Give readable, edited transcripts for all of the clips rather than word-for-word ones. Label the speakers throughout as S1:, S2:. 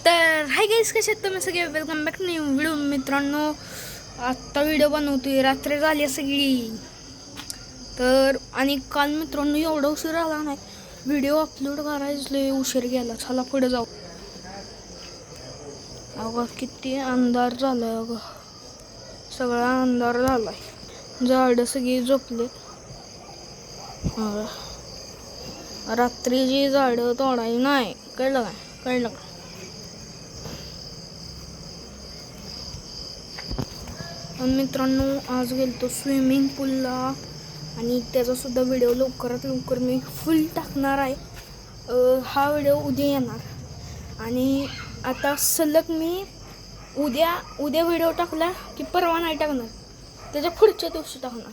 S1: तर hi guys, कसे आहेत तुम्ही सगळे? Welcome back new video. मित्रांनो, आत्ता व्हिडिओ बनवतोय, रात्री झाली सगळी. तर आणि काल मित्रांनो एवढा उशीर आला नाही, व्हिडिओ अपलोड करायला लय उशीर गेला. चला पुढे जाऊ. अगं किती अंधार झालाय, अगं सगळा अंधार झालाय, झाडं सगळी झोपले. रात्रीची झाडं तोडायची नाही, कळलं का? मित्रांनो, आज गेलतो स्विमिंग पूलला आणि त्याचा सुद्धा व्हिडिओ लवकरात लवकर मी फुल टाकणार आहे. हा व्हिडिओ उद्या येणार आणि आता सलग मी उद्या व्हिडिओ टाकला की परवा नाही टाकणार, त्याच्या पुढच्या दिवशी टाकणार.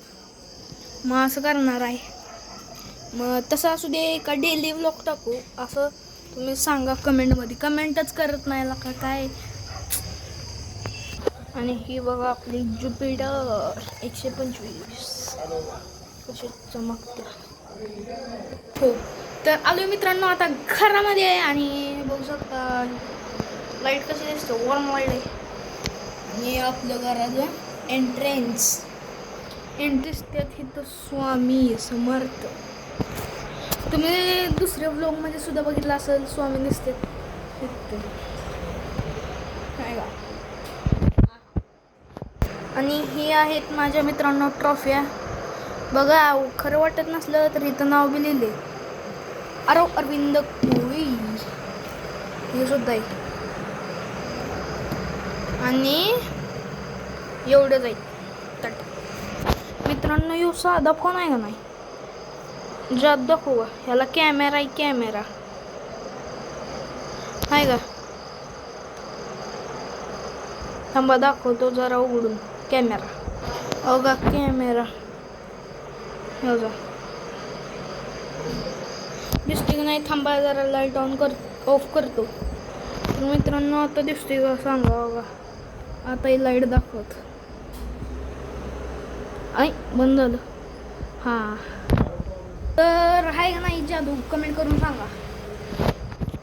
S1: मग असं करणार आहे. मग तसं असू दे का डेली व्लॉग टाकू असं तुम्ही सांगा कमेंटमध्ये. कमेंटच करत नाही का काय. आणि ही बघा आपली ज्युपिटर 125 कशी चमकते. हो, तर आलो मित्रांनो आता घरामध्ये आहे आणि बघू शकता लाईट कशी दिसते, वॉर्म लाईट आहे. आणि आपल्या घराचं एंट्रन्स त्यात इथं स्वामी समर्थ. तुम्ही दुसऱ्या व्लॉगमध्ये सुद्धा बघितलं असेल, स्वामी दिसते तिथे काय का. आणि ही आहेत माझ्या मित्रांनो ट्रॉफ्या. बघा, खरं वाटत नसलं तर इथं नाव बी लिहिले, अरविंद कोळी हे सुद्धा आहे. आणि एवढं जाईल तट. मित्रांनो, यो साधा फोन आहे का नाही, जात दाखवा. ह्याला कॅमेरा आहे, कॅमेरा आहे का. थांबा दाखवतो जरा उघडून कॅमेरा. अगं कॅमेरा हो जा दिसते की नाही. थांबा जरा लाईट ऑफ करतो. तर मित्रांनो, आता दिसते का सांगा. बघा आता ही लाईट दाखवत आई बंद झालं. हां, तर आहे का नाही जादू, कमेंट करून सांगा.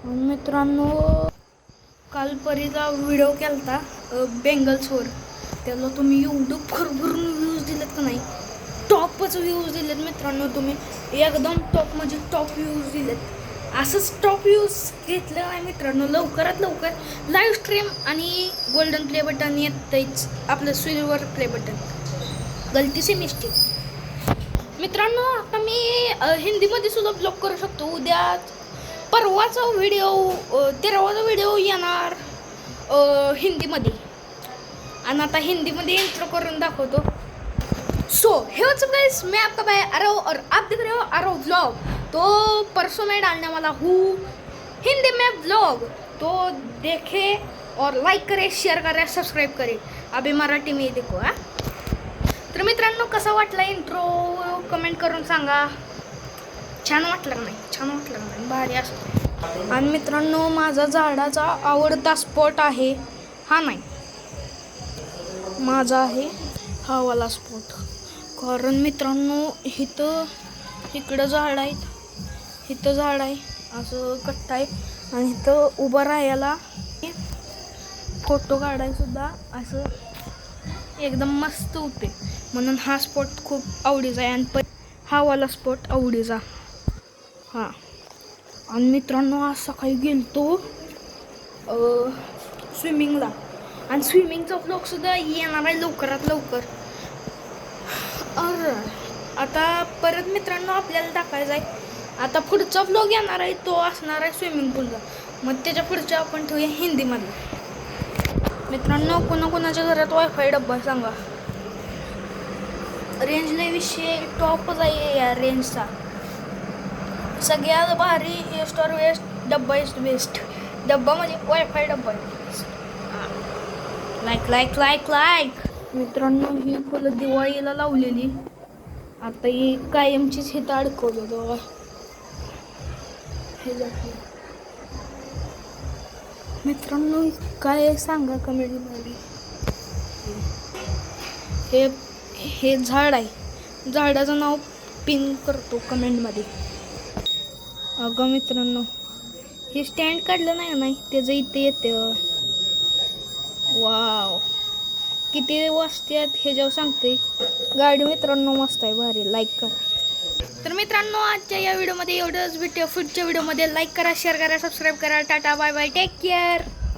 S1: मित्रांनो, काल परीचा व्हिडिओ केला बेंगल्सवर. त्याला तुम्ही एवढं भरभरून व्ह्यूज दिलेत का नाही, टॉपच व्ह्यूज दिलेत मित्रांनो. तुम्ही एकदम टॉप म्हणजे टॉप व्ह्यूज दिलेत. असंच टॉप व्ह्यूज घेतलं नाही मित्रांनो. लवकरात लवकर लाईव्ह स्ट्रीम आणि गोल्डन प्ले बटन येतच, आपलं सिल्वर प्ले बटन. गलती से मिस्टेक मित्रांनो. आता मी हिंदीमध्ये सुद्धा ब्लॉग करू शकतो. उद्या परवाचा व्हिडिओ 13वाचा व्हिडिओ येणार हिंदीमध्ये. आणि आता हिंदीमध्ये इंट्रो करून दाखवतो. सो हे व्हाट्सअप गाइस, मैं आपका भाई आरव और आप देख रहे हो आरव व्लॉग. तो परसों में डालने वाला हूँ हिंदी में व्लॉग, तो देखे और लाइक करे, शेअर करे, सबस्क्राईब करे. अभी मराठी में देखो. हा, तर मित्रांनो, कसा वाटला इंट्रो कमेंट करून सांगा. छान वाटलं का नाही? छान वाटलं का नाही? भारी असं. आणि मित्रांनो, माझा झाडाचा आवडता स्पॉट आहे हा नाही, माझा आहे हा वाला स्पॉट. कारण मित्रांनो, इकडं झाड आहेत, इथं झाड आहे, असं कट्टा आहे. आणि इथं उभं राहायला, फोटो काढायसुद्धा असं एकदम मस्त होते. म्हणून हा स्पॉट खूप आवडीचा आहे. आणि हा वाला स्पॉट आवडीचा. हां, आणि मित्रांनो, आज सकाळी गेलतो स्विमिंगला. आणि स्विमिंगचा व्लॉगसुद्धा येणार आहे लवकरात लवकर. आता परत मित्रांनो आपल्याला टाकायचा आहे. आता पुढचा व्लॉग येणार आहे, तो असणार आहे स्विमिंग पूलचा. मग त्याच्या पुढच्या आपण ठेवूया हिंदीमध्ये. मित्रांनो, कोणाकोणाच्या घरात वायफाय डब्बा सांगा. रेंजला विषय टॉपच आहे या रेंजचा. सगळ्यात भारी ईस्ट और वेस्ट डब्बा इज बेस्ट. डब्बा म्हणजे वायफाय डब्बा आहे. लाईक. मित्रांनो, ही फुलं दिवाळीला लावलेली, आता ही कायमचीच इथं अडकवलं. बघा हे जाते. मित्रांनो, काय सांगा कमेंटमध्ये. हे झाड आहे, झाडाचं नाव पिन करतो कमेंटमध्ये. अगं मित्रांनो, हे स्टँड काढलं नाही का नाही त्याचं इथे येतं. वाव किती वाजतात ह्याच्यावर सांगते. गाडी मित्रांनो मस्त आहे, भारी. लाईक करा. तर मित्रांनो आजच्या या व्हिडिओमध्ये एवढंच. भेटूया पुढच्या व्हिडिओमध्ये. लाईक करा, शेअर करा, सबस्क्राईब करा. Tata bye bye, take care.